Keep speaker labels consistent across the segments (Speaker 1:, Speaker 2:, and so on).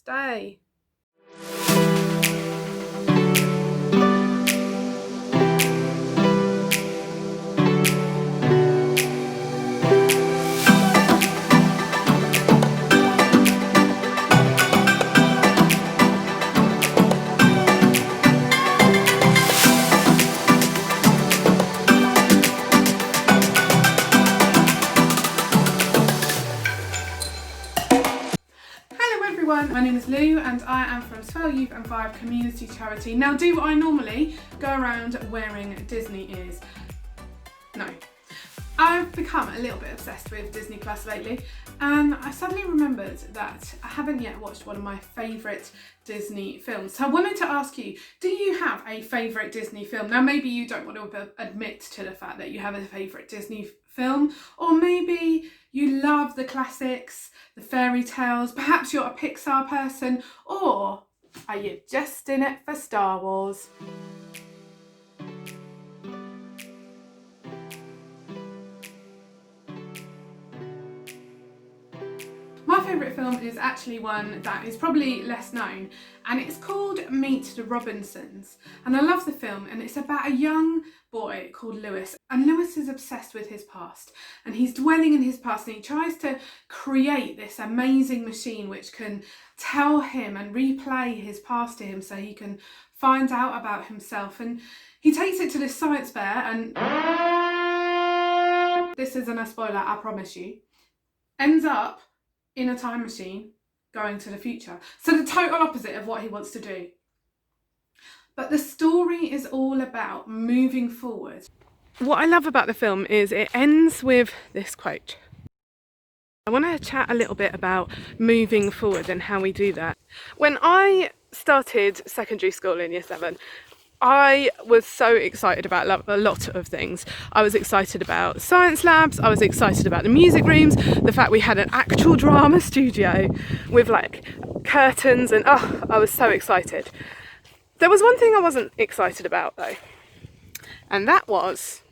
Speaker 1: day. My name is Lou and I am from Swell Youth and Vibe Community Charity. Now, do I normally go around wearing Disney ears? No. I've become a little bit obsessed with Disney Plus lately, and I suddenly remembered that I haven't yet watched one of my favourite Disney films. So I wanted to ask you, do you have a favourite Disney film? Now, maybe you don't want to admit to the fact that you have a favourite Disney film, or maybe you love the classics, the fairy tales, perhaps you're a Pixar person, or are you just in it for Star Wars? My favourite film is actually one that is probably less known, and it's called Meet the Robinsons. And I love the film, and it's about a young boy called Lewis, and Lewis is obsessed with his past, and he's dwelling in his past, and he tries to create this amazing machine which can tell him and replay his past to him so he can find out about himself. And he takes it to this science fair, and this isn't a spoiler, I promise you, ends up in a time machine going to the future. So the total opposite of what he wants to do. But the story is all about moving forward. What I love about the film is it ends with this quote. I want to chat a little bit about moving forward and how we do that. When I started secondary school in year 7, I was so excited about a lot of things. I was excited about science labs, I was excited about the music rooms, the fact we had an actual drama studio with like curtains, and I was so excited. There was one thing I wasn't excited about though, and that was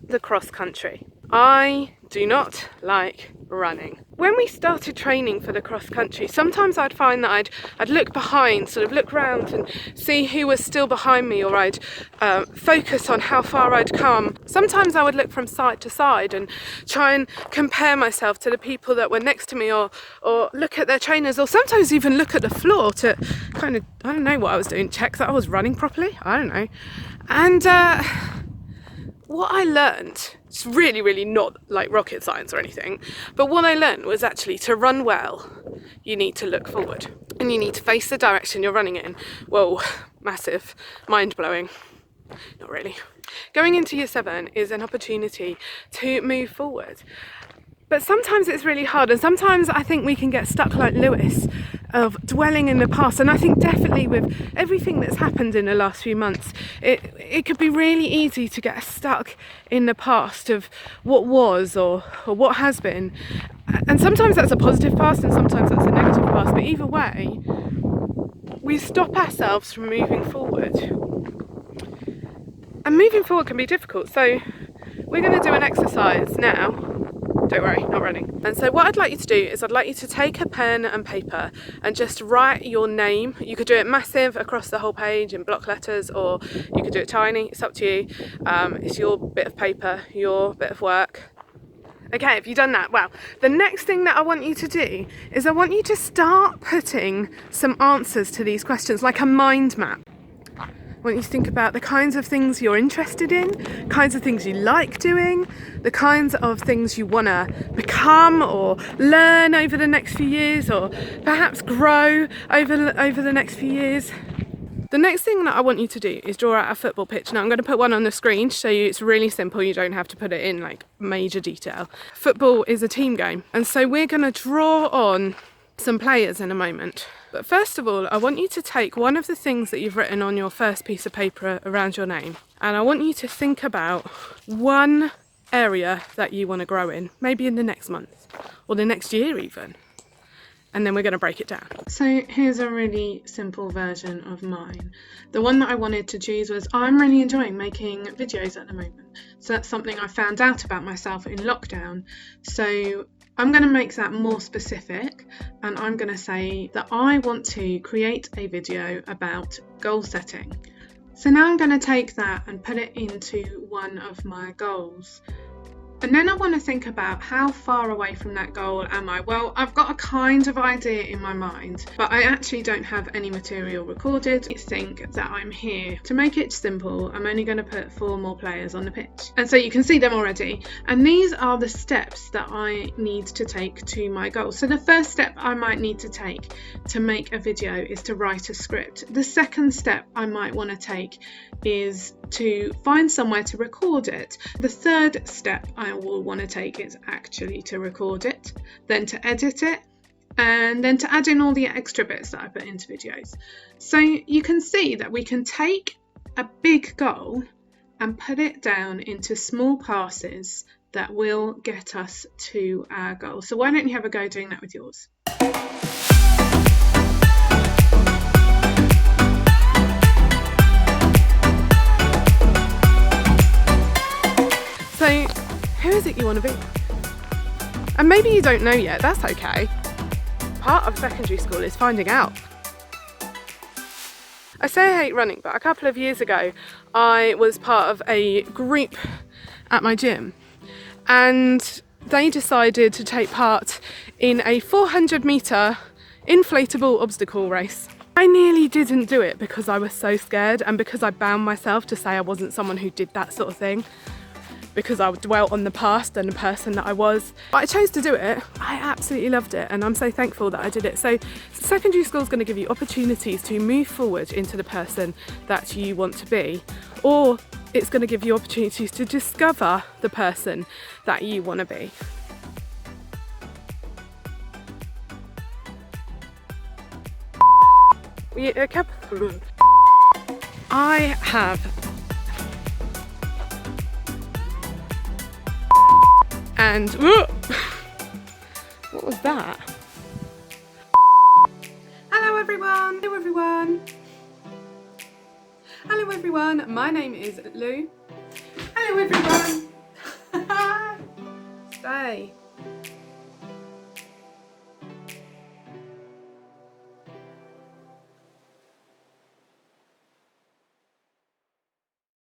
Speaker 1: the cross country. I do not like running. When we started training for the cross country, sometimes I'd find that I'd look behind, sort of look round and see who was still behind me, or I'd focus on how far I'd come. Sometimes I would look from side to side and try and compare myself to the people that were next to me, or look at their trainers, or sometimes even look at the floor to kind of, I don't know what I was doing, check that I was running properly, I don't know. And what I learned, it's really not like rocket science or anything, but what I learned was actually to run well, you need to look forward and you need to face the direction you're running in. Whoa, massive, mind-blowing. Not really. Going into year 7 is an opportunity to move forward. But sometimes it's really hard, and sometimes I think we can get stuck like Lewis, of dwelling in the past. And I think definitely with everything that's happened in the last few months, it could be really easy to get stuck in the past of what was or what has been. And sometimes that's a positive past and sometimes that's a negative past, but either way, we stop ourselves from moving forward. And moving forward can be difficult, so we're going to do an exercise now. Don't worry, not running. And so what I'd like you to do is I'd like you to take a pen and paper and just write your name. You could do it massive across the whole page in block letters, or you could do it tiny, it's up to you. It's your bit of paper, your bit of work. Okay, have you done that? Well, the next thing that I want you to do is I want you to start putting some answers to these questions, like a mind map. I want you to think about the kinds of things you're interested in, kinds of things you like doing, the kinds of things you want to become or learn over the next few years, or perhaps grow over the next few years. The next thing that I want you to do is draw out a football pitch. Now I'm going to put one on the screen to show you it's really simple, you don't have to put it in like major detail. Football is a team game, and so we're going to draw on some players in a moment. But first of all, I want you to take one of the things that you've written on your first piece of paper around your name, and I want you to think about one area that you want to grow in, maybe in the next month or the next year even. And then we're going to break it down. So here's a really simple version of mine. The one that I wanted to choose was, I'm really enjoying making videos at the moment. So that's something I found out about myself in lockdown. So I'm going to make that more specific, and I'm going to say that I want to create a video about goal setting. So now I'm going to take that and put it into one of my goals. And then I want to think about how far away from that goal am I? Well, I've got a kind of idea in my mind, but I actually don't have any material recorded. I think that I'm here. To make it simple, I'm only going to put 4 more players on the pitch. And so you can see them already. And these are the steps that I need to take to my goal. So the first step I might need to take to make a video is to write a script. The second step I might want to take is to find somewhere to record it. The third step I will want to take is actually to record it, then to edit it, and then to add in all the extra bits that I put into videos. So you can see that we can take a big goal and put it down into small passes that will get us to our goal. So why don't you have a go doing that with yours? So, who is it you want to be? And maybe you don't know yet, that's okay. Part of secondary school is finding out. I say I hate running, but a couple of years ago I was part of a group at my gym, and they decided to take part in a 400-metre inflatable obstacle race. I nearly didn't do it because I was so scared, and because I bound myself to say I wasn't someone who did that sort of thing, because I dwelt on the past and the person that I was. But I chose to do it. I absolutely loved it, and I'm so thankful that I did it. So secondary school is going to give you opportunities to move forward into the person that you want to be, or it's going to give you opportunities to discover the person that you want to be. I have and what was that? Hello everyone! Hello everyone! Hello everyone! My name is Lou. Hello everyone! Stay.